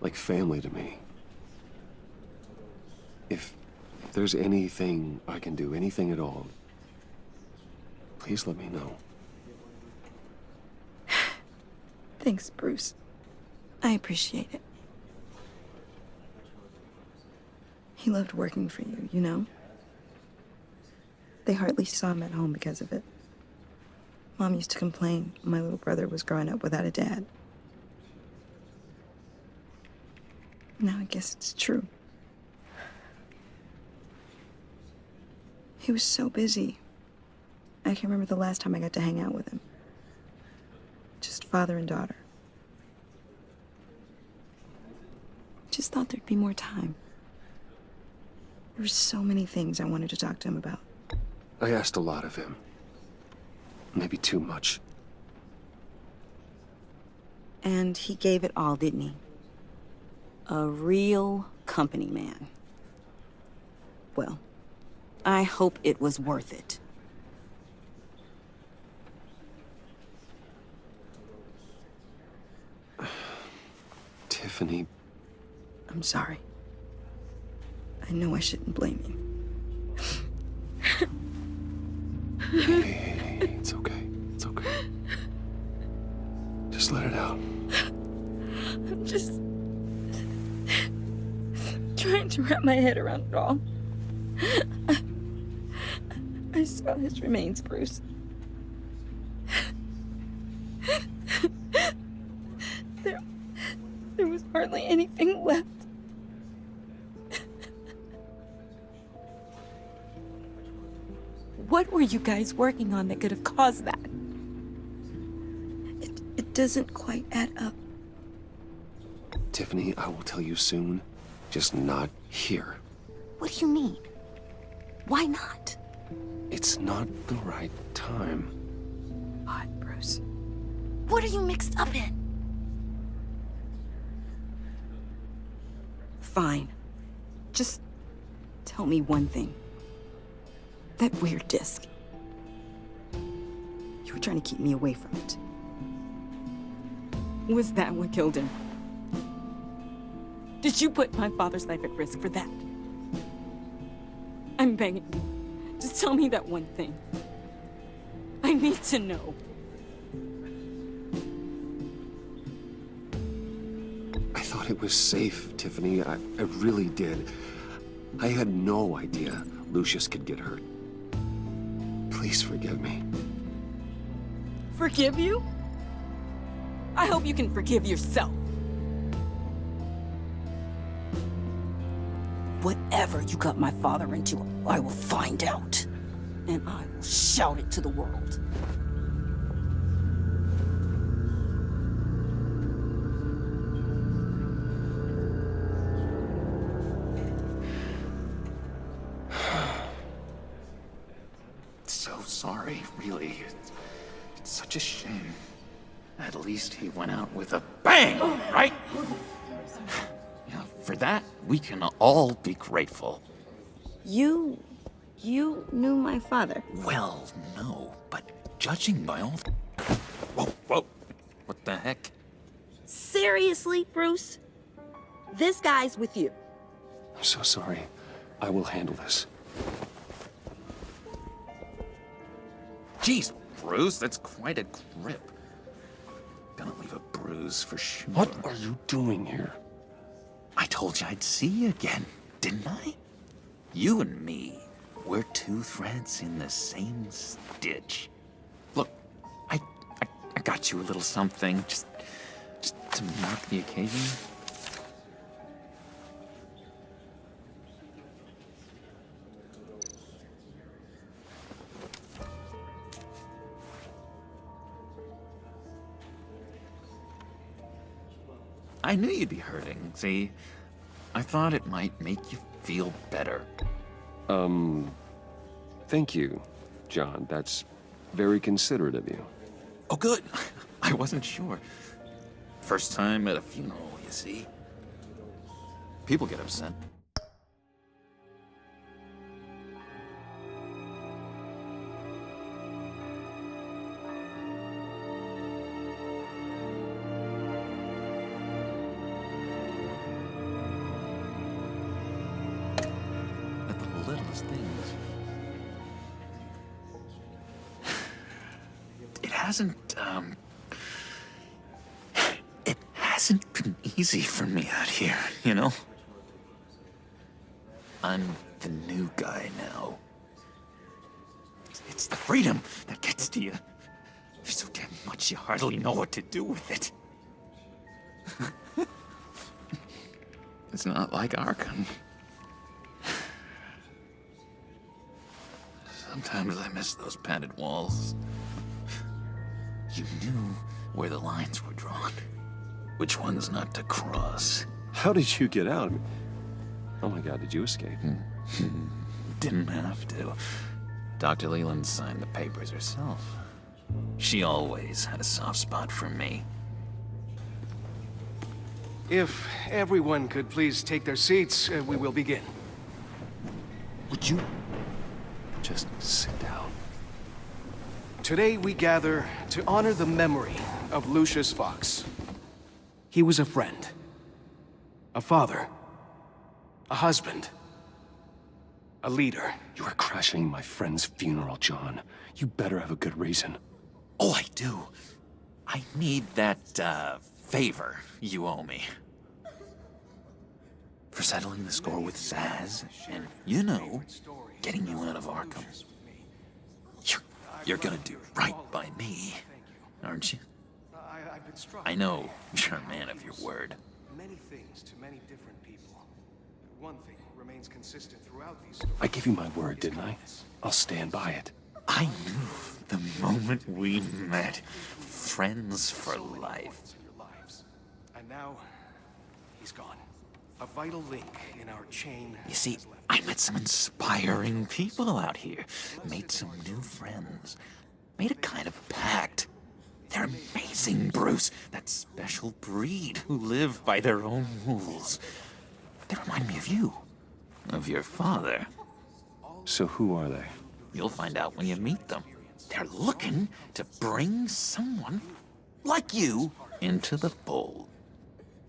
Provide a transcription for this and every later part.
like family to me. If there's anything I can do, anything at all, please let me know. Thanks, Bruce. I appreciate it. He loved working for you, you know? They hardly saw him at home because of it. Mom used to complain my little brother was growing up without a dad. Now I guess it's true. He was so busy. I can't remember the last time I got to hang out with him. Just father and daughter. Just thought there'd be more time. There were so many things I wanted to talk to him about. I asked a lot of him. Maybe too much. And he gave it all, didn't he? A real company man. Well, I hope it was worth it. Tiffany. I'm sorry. I know I shouldn't blame you. Hey, it's okay. It's okay. Just let it out. I'm just trying to wrap my head around it all. I saw his remains, Bruce. There was hardly anything left. What were you guys working on that could have caused that? It doesn't quite add up. Tiffany, I will tell you soon. Just not here. What do you mean? Why not? It's not the right time. What, Bruce? What are you mixed up in? Fine. Just tell me one thing. That weird disc. You were trying to keep me away from it. Was that what killed him? Did you put my father's life at risk for that? I'm begging you. Just tell me that one thing. I need to know. I thought it was safe, Tiffany. I really did. I had no idea Lucius could get hurt. Please forgive me. Forgive you? I hope you can forgive yourself. Whatever you got my father into, I will find out. And I will shout it to the world. So sorry, really. It's such a shame. At least he went out with a bang, right? Yeah, for that, we can all be grateful. You knew my father. Well, no, but judging by all... Whoa. What the heck? Seriously, Bruce? This guy's with you. I'm so sorry. I will handle this. Jeez, Bruce, that's quite a grip. Gonna leave a bruise for sure. What are you doing here? I told you I'd see you again, didn't I? You and me, we're two threads in the same stitch. Look, I got you a little something, just to mark the occasion. I knew you'd be hurting, see? I thought it might make you feel better. Thank you, John. That's very considerate of you. Oh, good. I wasn't sure. First time at a funeral, you see? People get upset. these things. It hasn't been easy for me out here, you know? I'm the new guy now. It's the freedom that gets to you. There's so damn much you hardly know what to do with it. It's not like Arkham. Sometimes I miss those padded walls. You knew where the lines were drawn. Which ones not to cross. How did you get out? Oh my God, did you escape? Didn't have to. Dr. Leland signed the papers herself. She always had a soft spot for me. If everyone could please take their seats, we will begin. Would you just sit down? Today we gather to honor the memory of Lucius Fox. He was a friend, a father, a husband, a leader. You are crashing my friend's funeral, John. You better have a good reason. Oh, I do. I need that, favor you owe me. For settling the score with Zaz, and, you know, getting you out of Arkham. You're gonna do right by me, aren't you? I've been struck. I know you're a man of your word. Many things to many different people. One thing remains consistent throughout these stories. I gave you my word, didn't I? I'll stand by it. I knew the moment we met, friends for life. In your lives. And now, he's gone. A vital link in our chain. You see, has left. I met some inspiring people out here, made some new friends, made a kind of pact. They're amazing, Bruce. That special breed who live by their own rules. They remind me of you, of your father. So who are they? You'll find out when you meet them. They're looking to bring someone like you into the fold.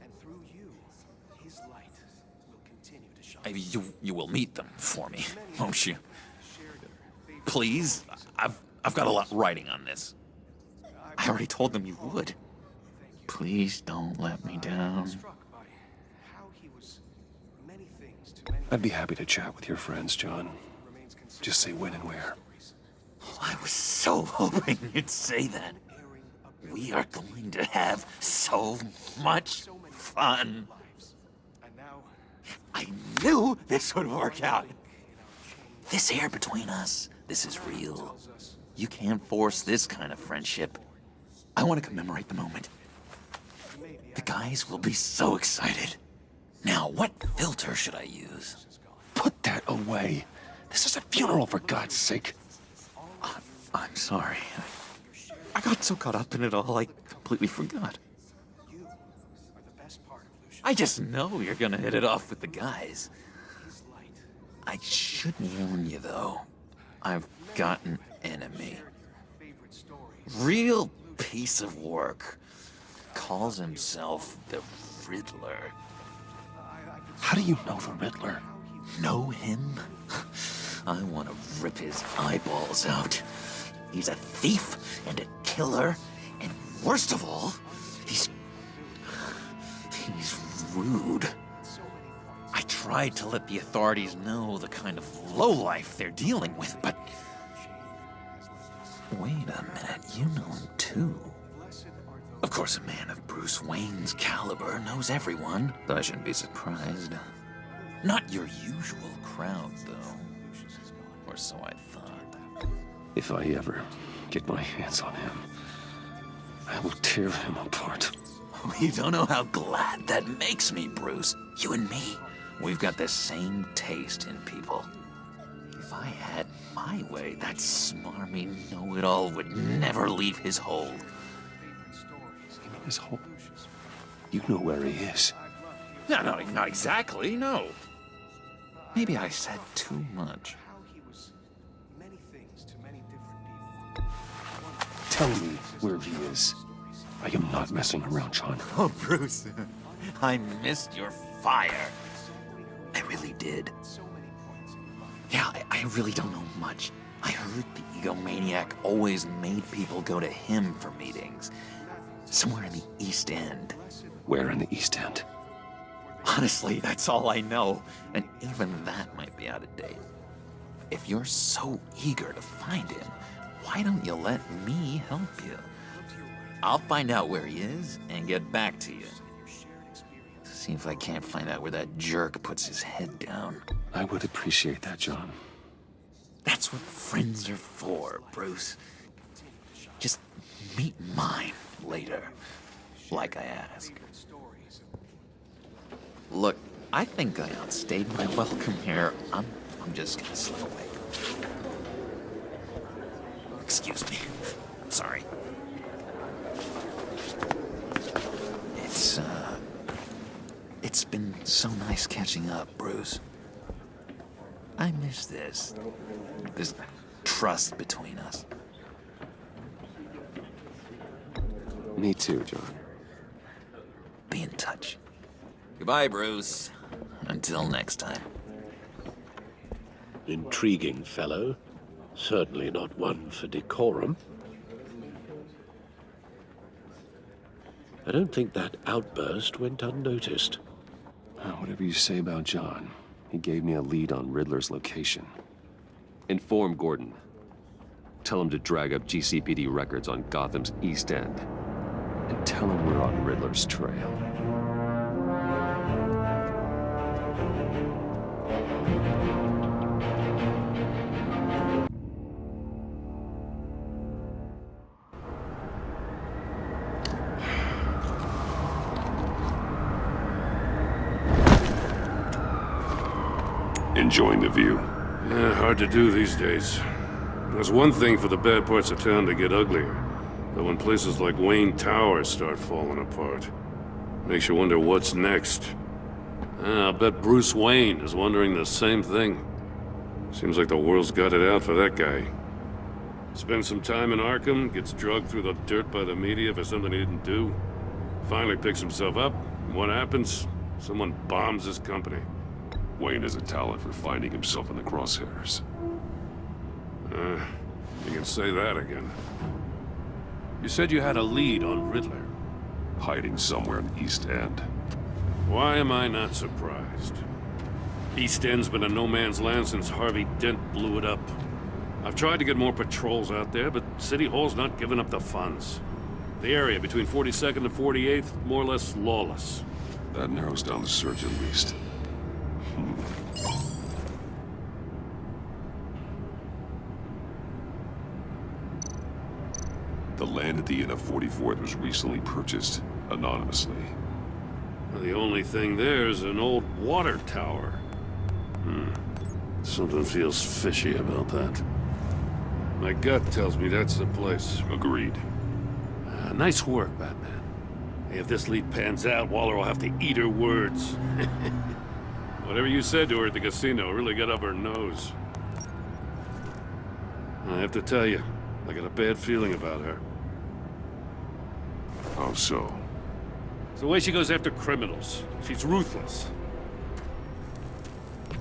And through you, his light will continue to shine. You will meet them for me, won't you? Please, I've got a lot riding on this. I already told them you would. Please don't let me down. Struck by how he was many things to many I'd be happy to chat with your friends, John. remains consistent. Just say when and where. I was so hoping you'd say that. We are going to have so much fun. And now, I knew this would work out. This air between us, this is real. You can't force this kind of friendship. I want to commemorate the moment. The guys will be so excited. Now, what filter should I use? Put that away. This is a funeral, for God's sake. I'm sorry. I got so caught up in it all, I completely forgot. you are the best part of Lucius. I just know you're gonna hit it off with the guys. His light. I should warn you, though. I've got an enemy. Favorite stories. Real piece of work. Calls himself the Riddler. How do you know the Riddler? Know him? I want to rip his eyeballs out. He's a thief and a killer, and worst of all, he's rude. I tried to let the authorities know the kind of lowlife they're dealing with, but wait a minute, you know him too. Of course, a man of Bruce Wayne's caliber knows everyone, so I shouldn't be surprised. Not your usual crowd, though. Or so I thought. If I ever get my hands on him, I will tear him apart. You don't know how glad that makes me, Bruce. You and me, we've got the same taste in people. If I had my way, that smarmy know-it-all would never leave his hold. His whole... You know where he is. No, not exactly, no. Maybe I said too much. How he was many things to many different people. Tell me where he is. I am not messing around, John. Oh, Bruce, I missed your fire. I really did. So many points in your life. Yeah, I really don't know much. I heard the egomaniac always made people go to him for meetings. Somewhere in the East End. Where in the East End? Honestly, that's all I know. And even that might be out of date. If you're so eager to find him, why don't you let me help you? I'll find out where he is and get back to you. See if I can't find out where that jerk puts his head down. I would appreciate that, John. That's what friends are for, Bruce. Just meet mine later, like I asked. Look, I think I outstayed my welcome here. I'm just gonna slip away. Excuse me. Sorry. It's been so nice catching up, Bruce. I miss this trust between us. Me too, John. Be in touch. Goodbye, Bruce. Until next time. Intriguing fellow. Certainly not one for decorum. I don't think that outburst went unnoticed. Whatever you say about John, he gave me a lead on Riddler's location. Inform Gordon. Tell him to drag up GCPD records on Gotham's East End. And tell him we're on Riddler's trail. Enjoying the view? Yeah, hard to do these days. There's one thing for the bad parts of town to get uglier, but when places like Wayne Tower start falling apart, makes you wonder what's next. I'll bet Bruce Wayne is wondering the same thing. Seems like the world's got it out for that guy. Spends some time in Arkham, gets drugged through the dirt by the media for something he didn't do. Finally picks himself up, and what happens? Someone bombs his company. Wayne has a talent for finding himself in the crosshairs. You can say that again. You said you had a lead on Riddler. Hiding somewhere in the East End. Why am I not surprised? East End's been a no-man's land since Harvey Dent blew it up. I've tried to get more patrols out there, but City Hall's not giving up the funds. The area between 42nd and 48th, more or less lawless. That narrows down the search at least. The land at the end of 44th was recently purchased anonymously. The only thing there is an old water tower. Something feels fishy about that. My gut tells me that's the place. Agreed. Nice work, Batman. Hey, if this lead pans out, Waller will have to eat her words. Whatever you said to her at the casino really got up her nose. I have to tell you, I got a bad feeling about her. How so? It's the way she goes after criminals. She's ruthless.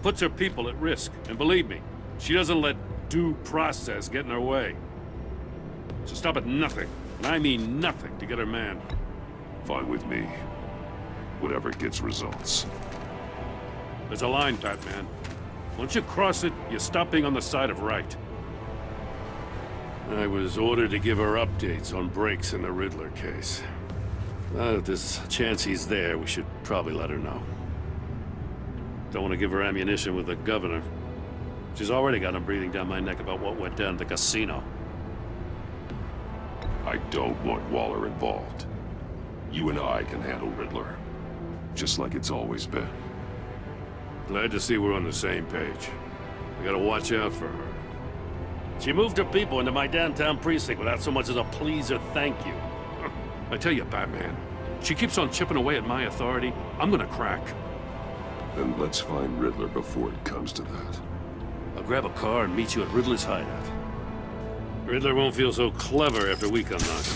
Puts her people at risk. And believe me, she doesn't let due process get in her way. She'll stop at nothing, and I mean nothing, to get her man. Fine with me. Whatever gets results. There's a line, Batman. Once you cross it, you stop being on the side of right. I was ordered to give her updates on breaks in the Riddler case. If there's a chance he's there, we should probably let her know. Don't want to give her ammunition with the governor. She's already got him breathing down my neck about what went down at the casino. I don't want Waller involved. You and I can handle Riddler. Just like it's always been. Glad to see we're on the same page. We gotta watch out for her. She moved her people into my downtown precinct without so much as a please or thank you. I tell you, Batman, she keeps on chipping away at my authority, I'm gonna crack. Then let's find Riddler before it comes to that. I'll grab a car and meet you at Riddler's hideout. Riddler won't feel so clever after we come knocking.